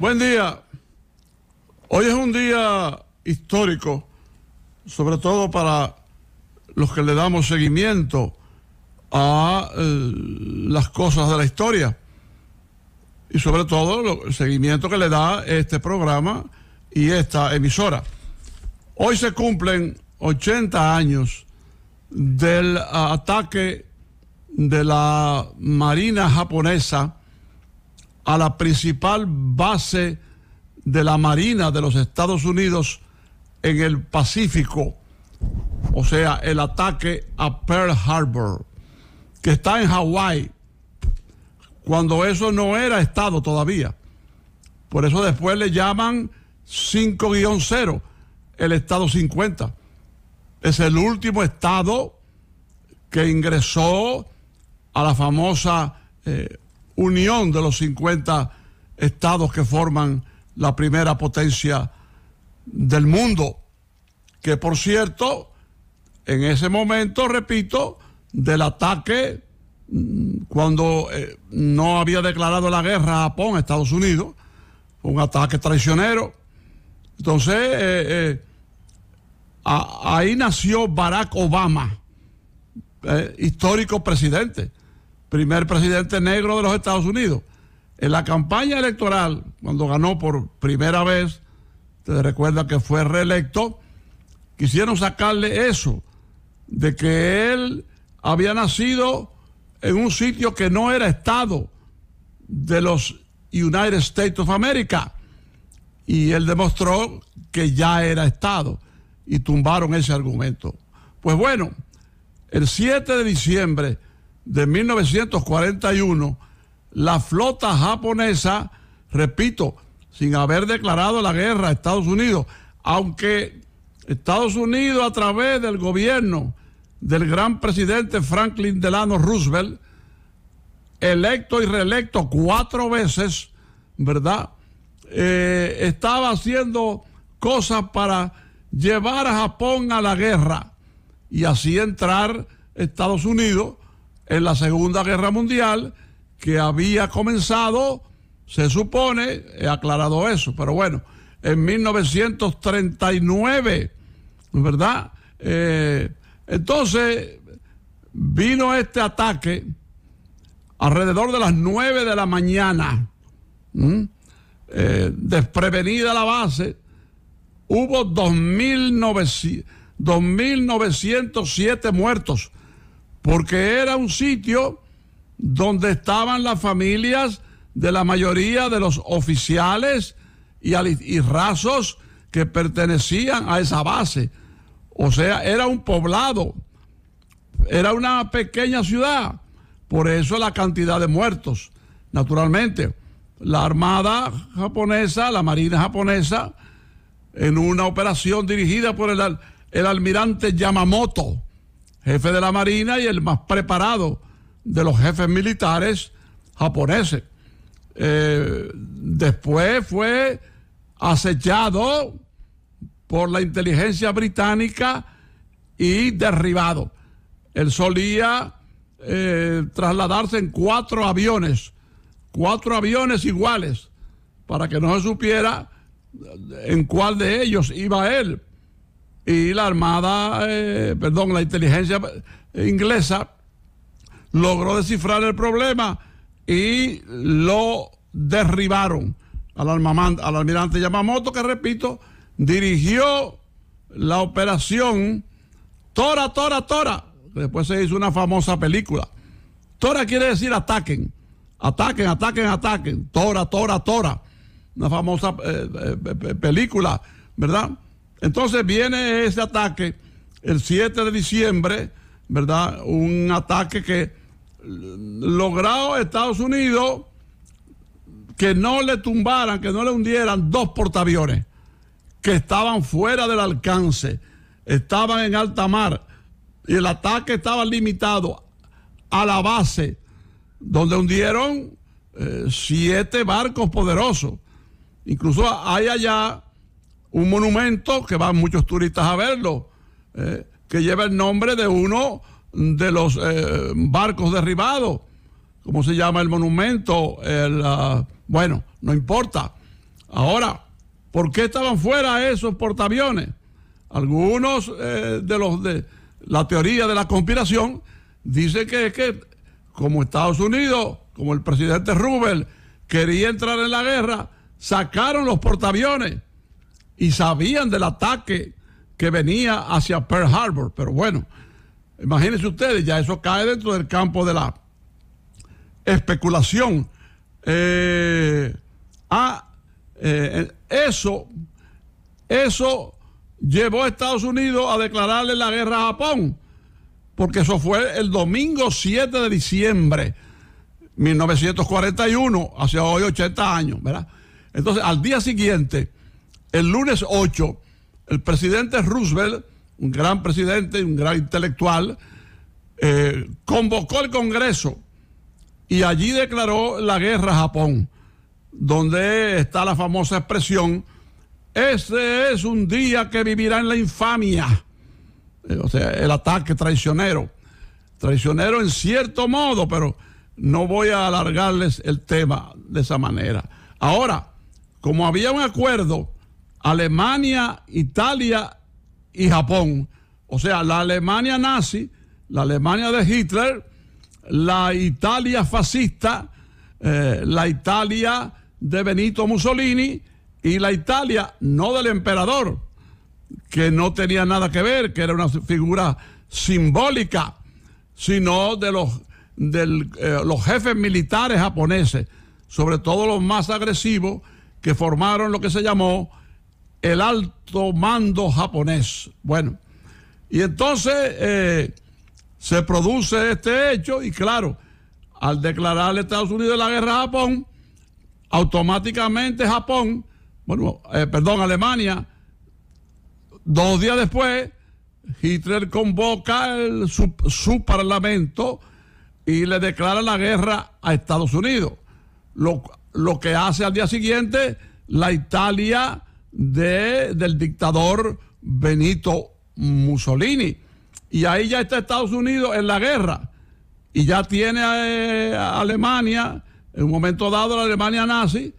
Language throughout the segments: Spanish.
Buen día. Hoy es un día histórico, sobre todo para los que le damos seguimiento a las cosas de la historia y sobre todo el seguimiento que le da este programa y esta emisora. Hoy se cumplen 80 años del ataque de la Marina japonesa a la principal base de la Marina de los Estados Unidos en el Pacífico, o sea, el ataque a Pearl Harbor, que está en Hawái, cuando eso no era estado todavía. Por eso después le llaman 5-0, el estado 50. Es el último estado que ingresó a la famosa unión de los 50 estados que forman la primera potencia del mundo, que por cierto, en ese momento, repito, del ataque, cuando no había declarado la guerra a Japón, a Estados Unidos, un ataque traicionero. Entonces, ahí nació Barack Obama, histórico presidente, primer presidente negro de los Estados Unidos. En la campaña electoral, cuando ganó por primera vez, te recuerda que fue reelecto, quisieron sacarle eso, de que él había nacido en un sitio que no era estado de los United States of America, y él demostró que ya era estado, y tumbaron ese argumento. Pues bueno, el 7 de diciembre de 1941, la flota japonesa, repito, sin haber declarado la guerra a Estados Unidos, aunque Estados Unidos, a través del gobierno del gran presidente Franklin Delano Roosevelt, electo y reelecto 4 veces, ¿verdad? Estaba haciendo cosas para llevar a Japón a la guerra y así entrar Estados Unidos en la Segunda Guerra Mundial, que había comenzado, se supone, he aclarado eso, pero bueno, en 1939, ¿verdad? Entonces, vino este ataque alrededor de las 9 de la mañana, desprevenida la base, hubo 2.907 muertos, porque era un sitio donde estaban las familias de la mayoría de los oficiales y rasos que pertenecían a esa base. O sea, era un poblado, era una pequeña ciudad, por eso la cantidad de muertos. Naturalmente, la Armada japonesa, la Marina japonesa, en una operación dirigida por el almirante Yamamoto, jefe de la Marina y el más preparado de los jefes militares japoneses. Después fue acechado por la inteligencia británica y derribado. Él solía trasladarse en 4 aviones iguales, para que no se supiera en cuál de ellos iba él. Y la Armada, la inteligencia inglesa logró descifrar el problema y lo derribaron al almirante Yamamoto, que repito, dirigió la operación Tora, Tora, Tora. Después se hizo una famosa película. Tora quiere decir ataquen, ataquen, ataquen, ataquen. Tora, Tora, Tora. Una famosa película, ¿verdad? Entonces viene ese ataque el 7 de diciembre, ¿verdad? Un ataque que logró Estados Unidos que no le tumbaran, que no le hundieran 2 portaaviones que estaban fuera del alcance, estaban en alta mar, y el ataque estaba limitado a la base, donde hundieron 7 barcos poderosos. Incluso hay allá un monumento que van muchos turistas a verlo, que lleva el nombre de uno de los barcos derribados. ¿Cómo se llama el monumento? Bueno, no importa. Ahora, ¿por qué estaban fuera esos portaaviones? Algunos de los de la teoría de la conspiración dicen que es que como Estados Unidos, como el presidente Roosevelt quería entrar en la guerra, sacaron los portaaviones y sabían del ataque que venía hacia Pearl Harbor. Pero bueno, imagínense ustedes, ya eso cae dentro del campo de la especulación. Eso llevó a Estados Unidos a declararle la guerra a Japón, porque eso fue el domingo 7 de diciembre 1941, hace hoy 80 años, ¿verdad? Entonces, al día siguiente, el lunes 8, el presidente Roosevelt, un gran presidente, un gran intelectual, convocó el Congreso y allí declaró la guerra a Japón, donde está la famosa expresión: "Este es un día que vivirá en la infamia". O sea, el ataque traicionero en cierto modo, pero no voy a alargarles el tema de esa manera. Ahora, como había un acuerdo, Alemania, Italia y Japón, o sea, la Alemania nazi, la Alemania de Hitler, la Italia fascista, la Italia de Benito Mussolini y la Italia no del emperador, que no tenía nada que ver, que era una figura simbólica, sino de los jefes militares japoneses, sobre todo los más agresivos, que formaron lo que se llamó el alto mando japonés. Bueno, y entonces se produce este hecho y claro, al declararle a Estados Unidos la guerra a Japón, automáticamente Alemania, 2 días después, Hitler convoca su parlamento y le declara la guerra a Estados Unidos. Lo que hace al día siguiente la Italia del dictador Benito Mussolini. Y ahí ya está Estados Unidos en la guerra. Y ya tiene a Alemania, en un momento dado, la Alemania nazi,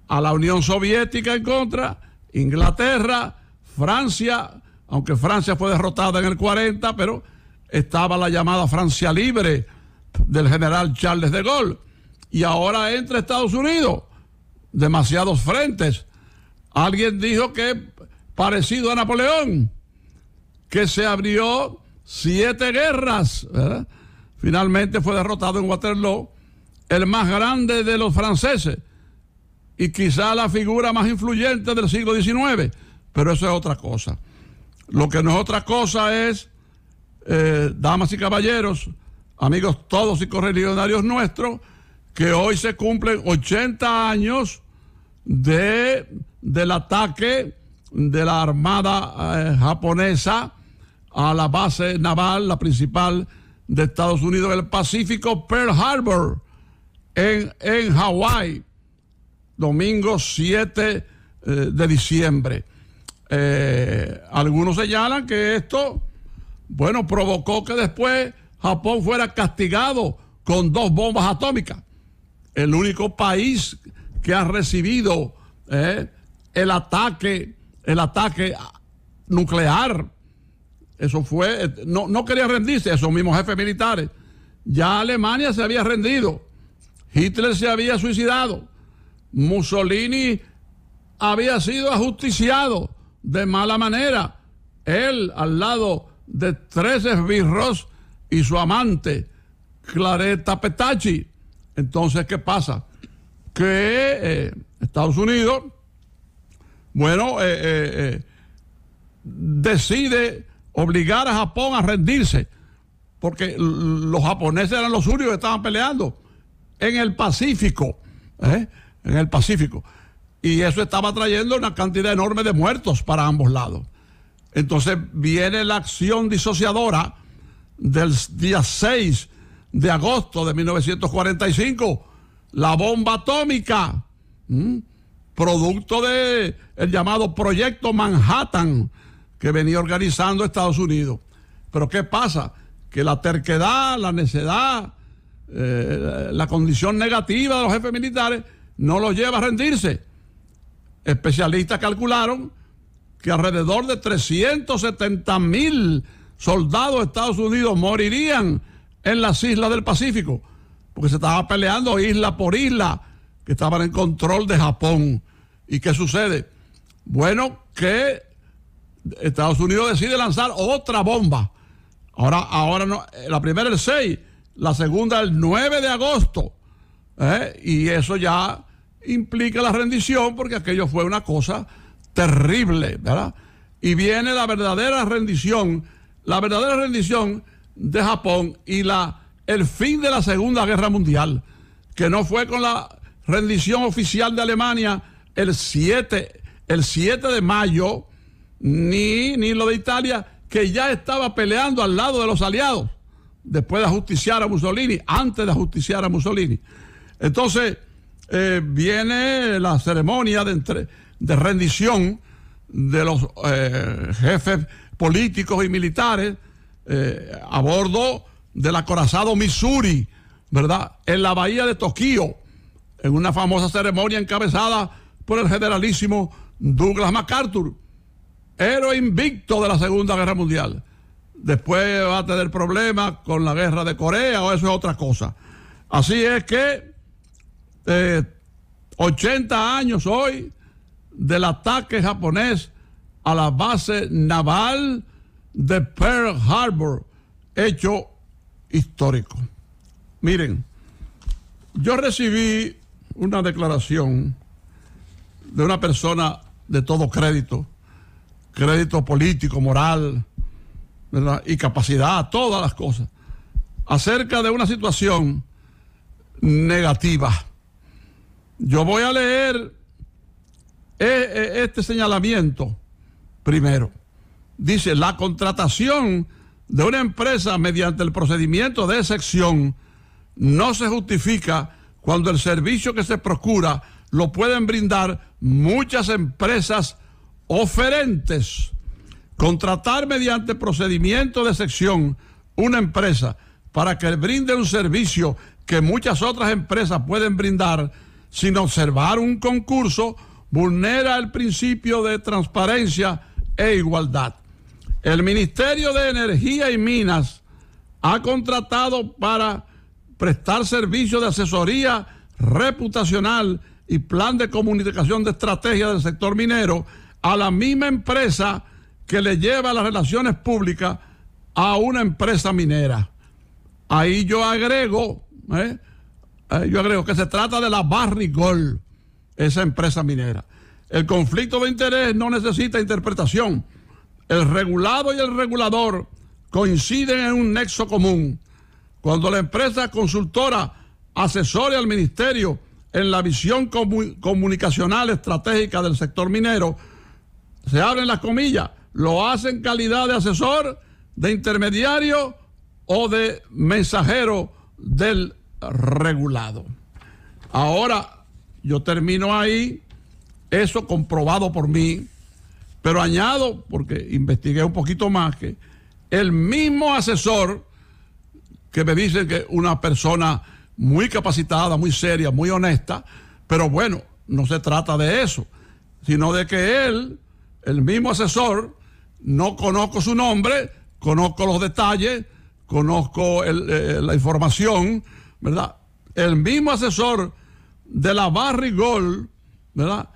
a la Unión Soviética en contra, Inglaterra, Francia, aunque Francia fue derrotada en el 40, pero estaba la llamada Francia Libre del general Charles de Gaulle. Y ahora entra Estados Unidos, demasiados frentes. Alguien dijo que parecido a Napoleón, que se abrió 7 guerras, ¿verdad? Finalmente fue derrotado en Waterloo, el más grande de los franceses y quizá la figura más influyente del siglo XIX, pero eso es otra cosa. Lo que no es otra cosa es, damas y caballeros, amigos todos y correligionarios nuestros, que hoy se cumplen 80 años del ataque de la Armada japonesa a la base naval, la principal de Estados Unidos en el Pacífico, Pearl Harbor, en Hawái, domingo 7 de diciembre. Algunos señalan que esto, bueno, provocó que después Japón fuera castigado con 2 bombas atómicas. El único país que ha recibido el ataque nuclear. Eso fue, no quería rendirse, esos mismos jefes militares. Ya Alemania se había rendido, Hitler se había suicidado, Mussolini había sido ajusticiado de mala manera, él al lado de 3 esbirros y su amante Claretta Petacci. Entonces, ¿qué pasa? Que Estados Unidos, bueno, decide obligar a Japón a rendirse, porque los japoneses eran los únicos que estaban peleando en el Pacífico, en el Pacífico, y eso estaba trayendo una cantidad enorme de muertos para ambos lados. Entonces viene la acción disociadora del día 6 de agosto de 1945, la bomba atómica, producto del llamado Proyecto Manhattan, que venía organizando Estados Unidos. Pero ¿qué pasa? Que la terquedad, la necedad, la condición negativa de los jefes militares no los lleva a rendirse. especialistas calcularon que alrededor de 370,000 soldados de Estados Unidos morirían en las islas del Pacífico, porque se estaba peleando isla por isla, que estaban en control de Japón. ¿Y qué sucede? Bueno, que Estados Unidos decide lanzar otra bomba. Ahora no, la primera el 6, la segunda el 9 de agosto. Y eso ya implica la rendición, porque aquello fue una cosa terrible, ¿verdad? Y viene la verdadera rendición de Japón y el fin de la Segunda Guerra Mundial, que no fue con la rendición oficial de Alemania el 7 de mayo, ni lo de Italia, que ya estaba peleando al lado de los aliados, después de ajusticiar a Mussolini, antes de ajusticiar a Mussolini. Entonces, viene la ceremonia de rendición de los jefes políticos y militares a bordo del acorazado Missouri, ¿verdad?, en la bahía de Tokio, en una famosa ceremonia encabezada por el generalísimo Douglas MacArthur, héroe invicto de la Segunda Guerra Mundial. Después va a tener problemas con la guerra de Corea, o eso es otra cosa. Así es que 80 años hoy del ataque japonés a la base naval de Pearl Harbor, hecho histórico. Miren, yo recibí una declaración de una persona de todo crédito político, moral, ¿verdad?, y capacidad, todas las cosas, acerca de una situación negativa. Yo voy a leer este señalamiento primero. Dice: la contratación de una empresa mediante el procedimiento de excepción no se justifica cuando el servicio que se procura lo pueden brindar muchas empresas oferentes. Contratar mediante procedimiento de excepción una empresa para que brinde un servicio que muchas otras empresas pueden brindar sin observar un concurso vulnera el principio de transparencia e igualdad. El Ministerio de Energía y Minas ha contratado para prestar servicios de asesoría reputacional y plan de comunicación de estrategia del sector minero a la misma empresa que le lleva las relaciones públicas a una empresa minera. Ahí yo agrego que se trata de la Barrick-Gold, esa empresa minera. El conflicto de interés no necesita interpretación. El regulado y el regulador coinciden en un nexo común. Cuando la empresa consultora asesore al ministerio en la visión comunicacional estratégica del sector minero, se abren las comillas, lo hace en calidad de asesor, de intermediario o de mensajero del regulado. Ahora, yo termino ahí, eso comprobado por mí, pero añado, porque investigué un poquito más, que el mismo asesor que me dice que una persona muy capacitada, muy seria, muy honesta, pero bueno, no se trata de eso, sino de que él, el mismo asesor, no conozco su nombre, conozco los detalles, conozco la información, ¿verdad? El mismo asesor de la Barrick-Gold, ¿verdad?,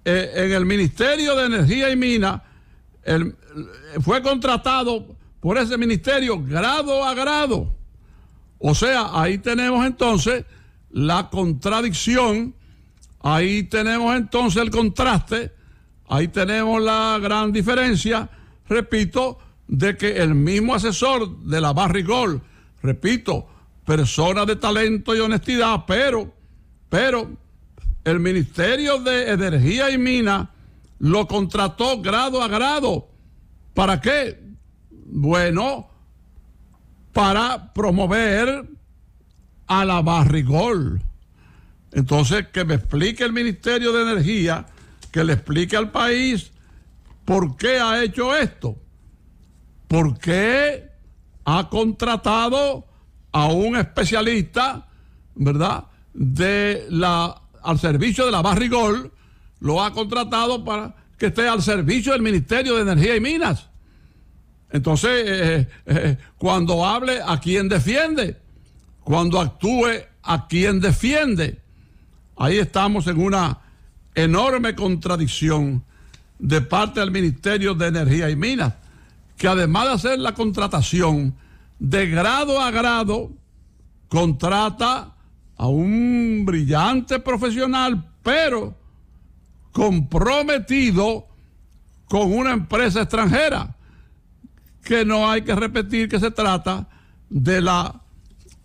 en el Ministerio de Energía y Minas, fue contratado por ese ministerio grado a grado. O sea, ahí tenemos entonces la contradicción, ahí tenemos entonces el contraste, ahí tenemos la gran diferencia, repito, de que el mismo asesor de la Barrick-Gold, repito, persona de talento y honestidad, pero el Ministerio de Energía y Minas lo contrató grado a grado. ¿Para qué? Bueno, para promover a la Barrick-Gold. Entonces, que me explique el Ministerio de Energía, que le explique al país por qué ha hecho esto. ¿Por qué ha contratado a un especialista, ¿verdad?, al servicio de la Barrick-Gold, lo ha contratado para que esté al servicio del Ministerio de Energía y Minas. Entonces, cuando hable, ¿a quién defiende? Cuando actúe, ¿a quién defiende? Ahí estamos en una enorme contradicción de parte del Ministerio de Energía y Minas, que además de hacer la contratación de grado a grado, contrata a un brillante profesional, pero comprometido con una empresa extranjera, que no hay que repetir que se trata de la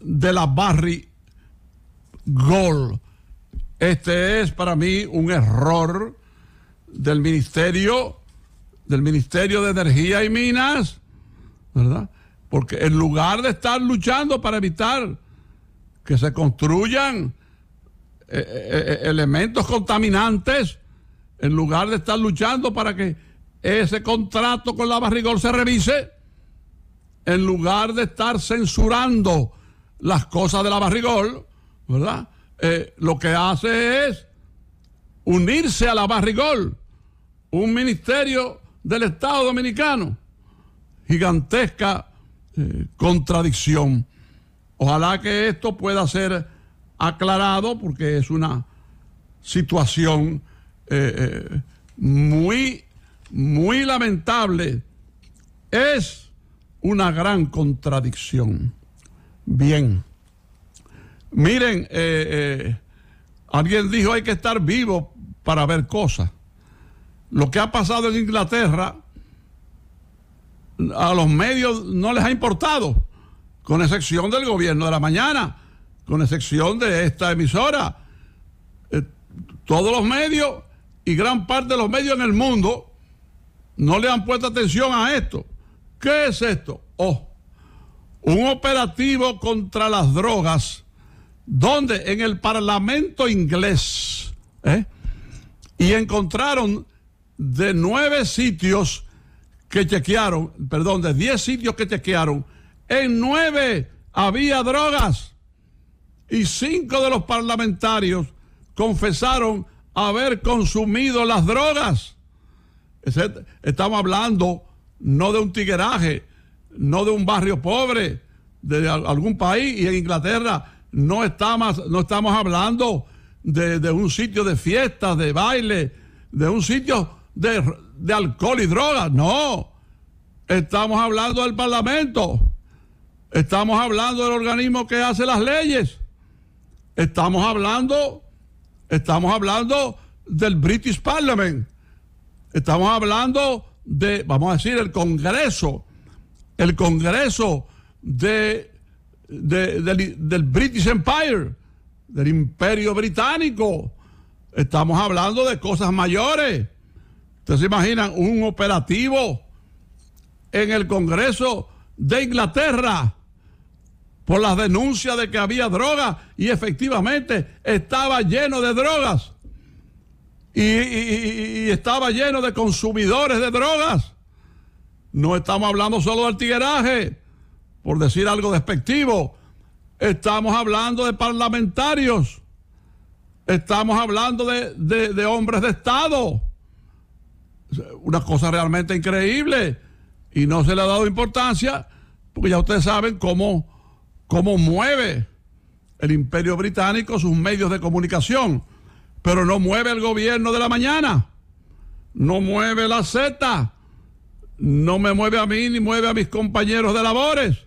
Barrick Gold. Este es para mí un error del Ministerio de Energía y Minas, ¿verdad? Porque en lugar de estar luchando para evitar que se construyan elementos contaminantes, en lugar de estar luchando para que ese contrato con la Barrick Gold se revise, en lugar de estar censurando las cosas de la Barrick Gold, ¿verdad? Lo que hace es unirse a la Barrick Gold, un ministerio del Estado Dominicano. Gigantesca contradicción. Ojalá que esto pueda ser aclarado, porque es una situación muy, muy lamentable. Es una gran contradicción. Bien. Miren, alguien dijo hay que estar vivo para ver cosas. Lo que ha pasado en Inglaterra a los medios no les ha importado, con excepción del gobierno de la mañana, con excepción de esta emisora. Todos los medios y gran parte de los medios en el mundo no le han puesto atención a esto. ¿Qué es esto? Un operativo contra las drogas, donde en el Parlamento inglés, y encontraron de 9 sitios que chequearon, perdón, de 10 sitios que chequearon, en 9 había drogas, y 5 de los parlamentarios confesaron haber consumido las drogas. Estamos hablando no de un tigueraje, no de un barrio pobre de algún país, y en Inglaterra no estamos hablando de un sitio de fiestas, de baile, de un sitio de alcohol y drogas. No, estamos hablando del Parlamento, estamos hablando del organismo que hace las leyes, estamos hablando del British Parliament, estamos hablando de, vamos a decir, el Congreso del British Empire, del Imperio Británico. Estamos hablando de cosas mayores. ¿Ustedes se imaginan un operativo en el Congreso de Inglaterra por las denuncias de que había drogas, y efectivamente estaba lleno de drogas y estaba lleno de consumidores de drogas? No estamos hablando solo del tigueraje, por decir algo despectivo. Estamos hablando de parlamentarios, estamos hablando de hombres de Estado. Una cosa realmente increíble, y no se le ha dado importancia, porque ya ustedes saben cómo mueve el Imperio Británico sus medios de comunicación, pero no mueve el gobierno de la mañana, no mueve la Z, no me mueve a mí ni mueve a mis compañeros de labores.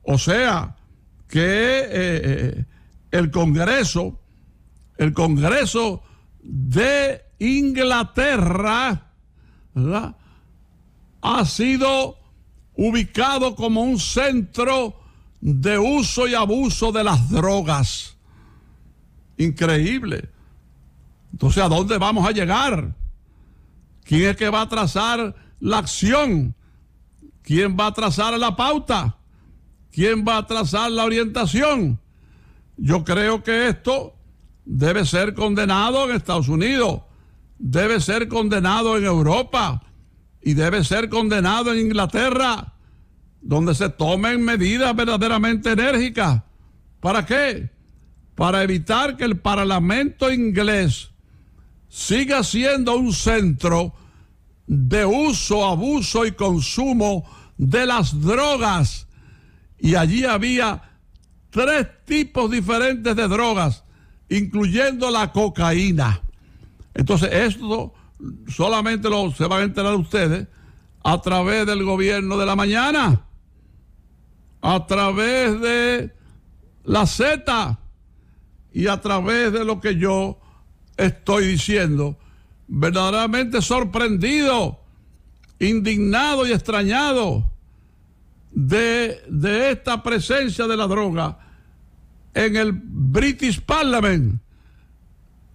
O sea que el Congreso de Inglaterra, ¿verdad?, ha sido ubicado como un centro de uso y abuso de las drogas. Increíble. Entonces, ¿a dónde vamos a llegar? ¿Quién es que va a trazar la acción? ¿Quién va a trazar la pauta? ¿Quién va a trazar la orientación? Yo creo que esto debe ser condenado en Estados Unidos, debe ser condenado en Europa y debe ser condenado en Inglaterra, donde se tomen medidas verdaderamente enérgicas. ¿Para qué? Para evitar que el Parlamento inglés sigue siendo un centro de uso, abuso y consumo de las drogas. Y allí había 3 tipos diferentes de drogas, incluyendo la cocaína. Entonces esto solamente se van a enterar ustedes a través del Gobierno de la Mañana, a través de la Z y a través de lo que yo estoy diciendo. Verdaderamente sorprendido, indignado y extrañado de esta presencia de la droga en el British Parliament.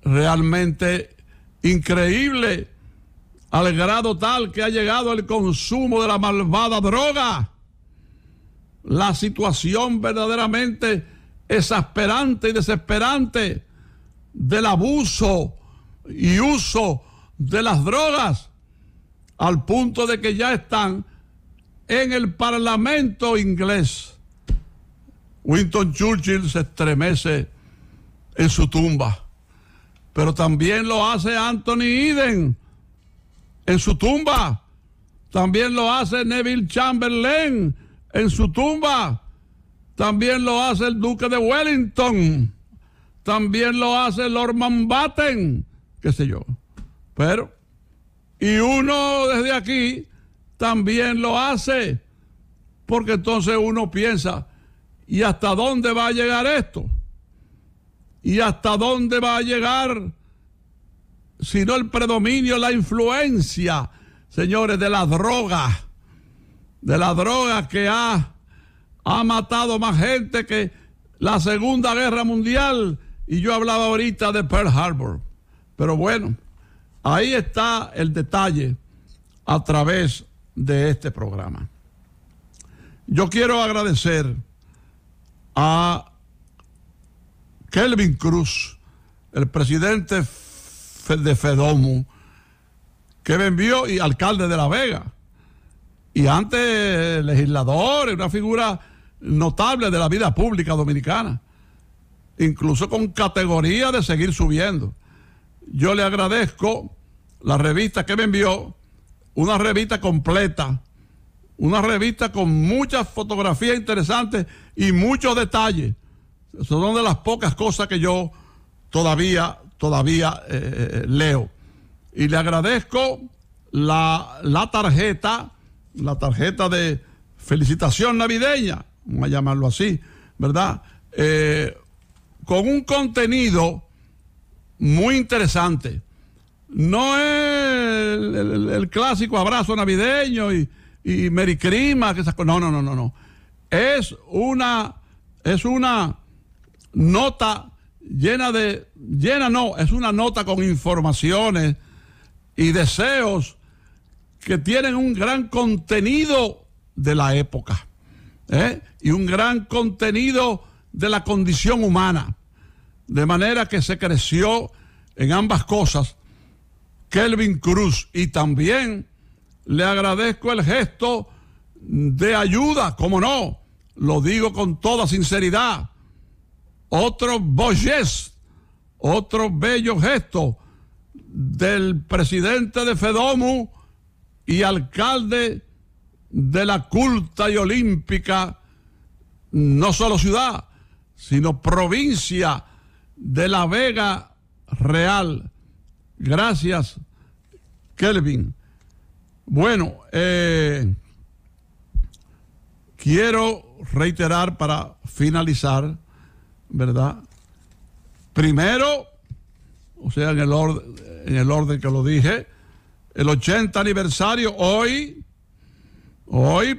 Realmente increíble, al grado tal que ha llegado el consumo de la malvada droga. La situación verdaderamente exasperante y desesperante del abuso y uso de las drogas, al punto de que ya están en el Parlamento inglés. Winston Churchill se estremece en su tumba, pero también lo hace Anthony Eden en su tumba, también lo hace Neville Chamberlain en su tumba, también lo hace el Duque de Wellington, también lo hace Lord Mountbatten, qué sé yo. Pero, y uno desde aquí también lo hace, porque entonces uno piensa, ¿y hasta dónde va a llegar esto? ¿Y hasta dónde va a llegar, si no el predominio, la influencia, señores, de la droga que ha matado más gente que la Segunda Guerra Mundial? Y yo hablaba ahorita de Pearl Harbor. Pero bueno, ahí está el detalle a través de este programa. Yo quiero agradecer a Kelvin Cruz, el presidente de FEDOMU, que me envió, y alcalde de La Vega, y antes legislador, una figura notable de la vida pública dominicana, incluso con categoría de seguir subiendo. Yo le agradezco la revista que me envió, una revista completa, una revista con muchas fotografías interesantes y muchos detalles. Son de las pocas cosas que yo todavía leo. Y le agradezco la tarjeta de felicitación navideña, vamos a llamarlo así, ¿verdad? Con un contenido muy interesante. No es el clásico abrazo navideño y Merry Christmas, no. Es una nota es una nota con informaciones y deseos que tienen un gran contenido de la época, y un gran contenido de la condición humana, de manera que se creció en ambas cosas Kelvin Cruz. Y también le agradezco el gesto de ayuda, como no, lo digo con toda sinceridad, otro bello gesto del presidente de FEDOMU y alcalde de la culta y olímpica, no solo ciudad, sino provincia de La Vega Real. Gracias, Kelvin. Bueno, quiero reiterar para finalizar, ¿verdad? Primero, o sea, en el orden que lo dije, el 80 aniversario hoy,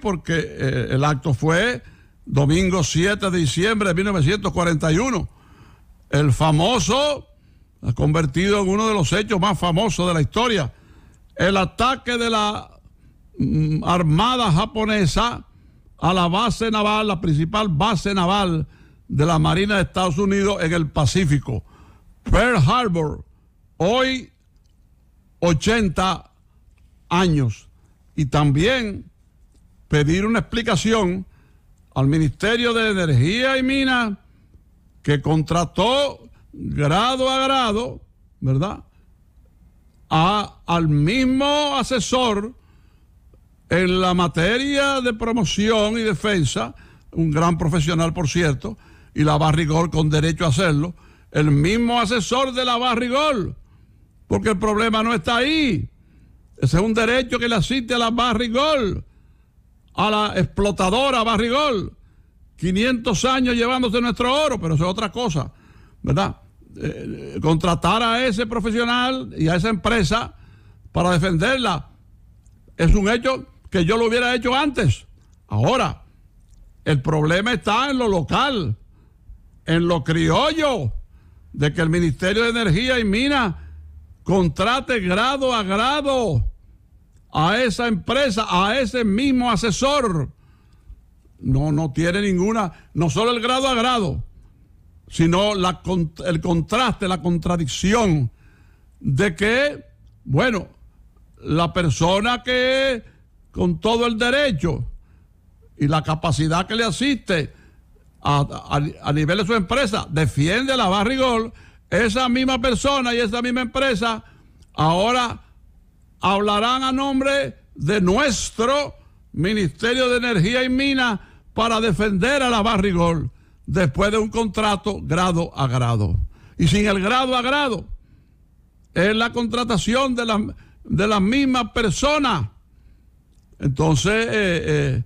porque el acto fue domingo 7 de diciembre de 1941. El famoso, ha convertido en uno de los hechos más famosos de la historia, el ataque de la Armada japonesa a la base naval, la principal base naval de la Marina de Estados Unidos en el Pacífico, Pearl Harbor. Hoy 80 años. Y también pedir una explicación al Ministerio de Energía y Minas, que contrató grado a grado, ¿verdad?, al mismo asesor en la materia de promoción y defensa, un gran profesional, por cierto, y la Barrigol con derecho a hacerlo, el mismo asesor de la Barrigol, porque el problema no está ahí. Ese es un derecho que le asiste a la Barrigol, a la explotadora Barrigol. 500 años llevándose nuestro oro, pero eso es otra cosa, ¿verdad? Contratar a ese profesional y a esa empresa para defenderla es un hecho que yo lo hubiera hecho antes. Ahora, el problema está en lo local, en lo criollo, de que el Ministerio de Energía y Minas contrate grado a grado a esa empresa, a ese mismo asesor. No tiene ninguna, no solo el grado a grado, sino el contraste, la contradicción de que, bueno, la persona que con todo el derecho y la capacidad que le asiste a nivel de su empresa defiende a la Barrigol, esa misma persona y esa misma empresa ahora hablarán a nombre de nuestro Ministerio de Energía y Minas para defender a la Barrigol después de un contrato grado a grado. Y sin el grado a grado, es la contratación de las mismas personas. Entonces,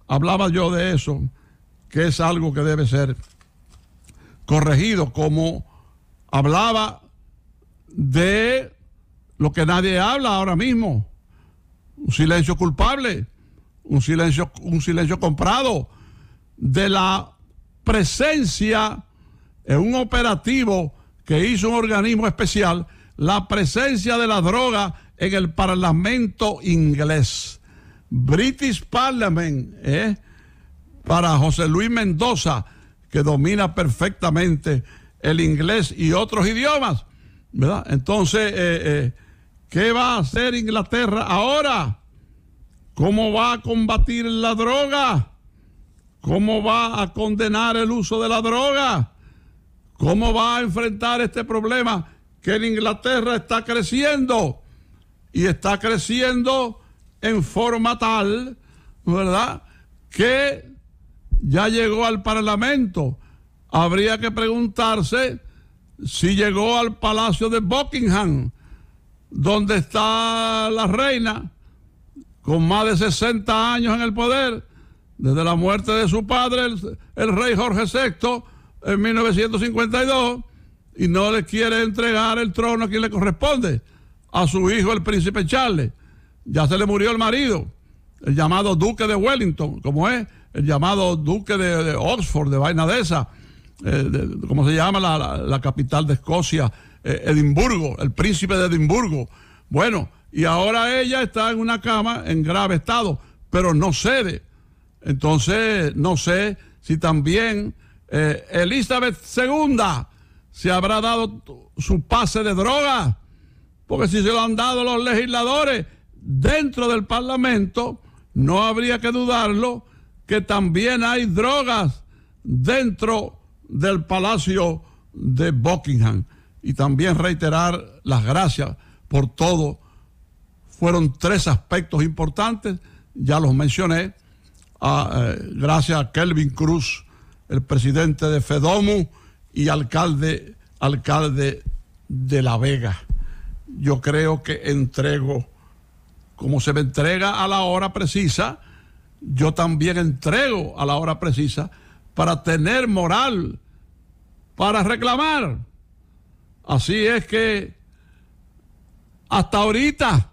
hablaba yo de eso, que es algo que debe ser corregido, como hablaba de lo que nadie habla ahora mismo, un silencio culpable, un silencio comprado, de la presencia en un operativo que hizo un organismo especial, la presencia de la droga en el Parlamento inglés. British Parliament, para José Luis Mendoza, que domina perfectamente el inglés y otros idiomas, ¿verdad? Entonces, ¿qué va a hacer Inglaterra ahora? ¿Cómo va a combatir la droga? ¿Cómo va a condenar el uso de la droga? ¿Cómo va a enfrentar este problema que en Inglaterra está creciendo? Y está creciendo en forma tal, ¿verdad?, que ya llegó al Parlamento. Habría que preguntarse si llegó al Palacio de Buckingham, donde está la reina, con más de 60 años en el poder, desde la muerte de su padre, el rey Jorge VI, en 1952, y no le quiere entregar el trono a quien le corresponde, a su hijo, el príncipe Charles. Ya se le murió el marido, el llamado duque de Wellington, como es, el llamado duque de Oxford, de vaina de esa, ¿cómo se llama la capital de Escocia? Edimburgo, el príncipe de Edimburgo. Bueno, y ahora ella está en una cama en grave estado, pero no cede. Entonces, no sé si también Elizabeth II se habrá dado su pase de droga, porque si se lo han dado los legisladores dentro del Parlamento, no habría que dudarlo que también hay drogas dentro del Palacio de Buckingham. Y también reiterar las gracias por todo. Fueron 3 aspectos importantes, ya los mencioné. Gracias a Kelvin Cruz, el presidente de FEDOMU y alcalde de La Vega. Yo creo que entrego, como se me entrega a la hora precisa, yo también entrego a la hora precisa para tener moral, para reclamar. Así es que hasta ahorita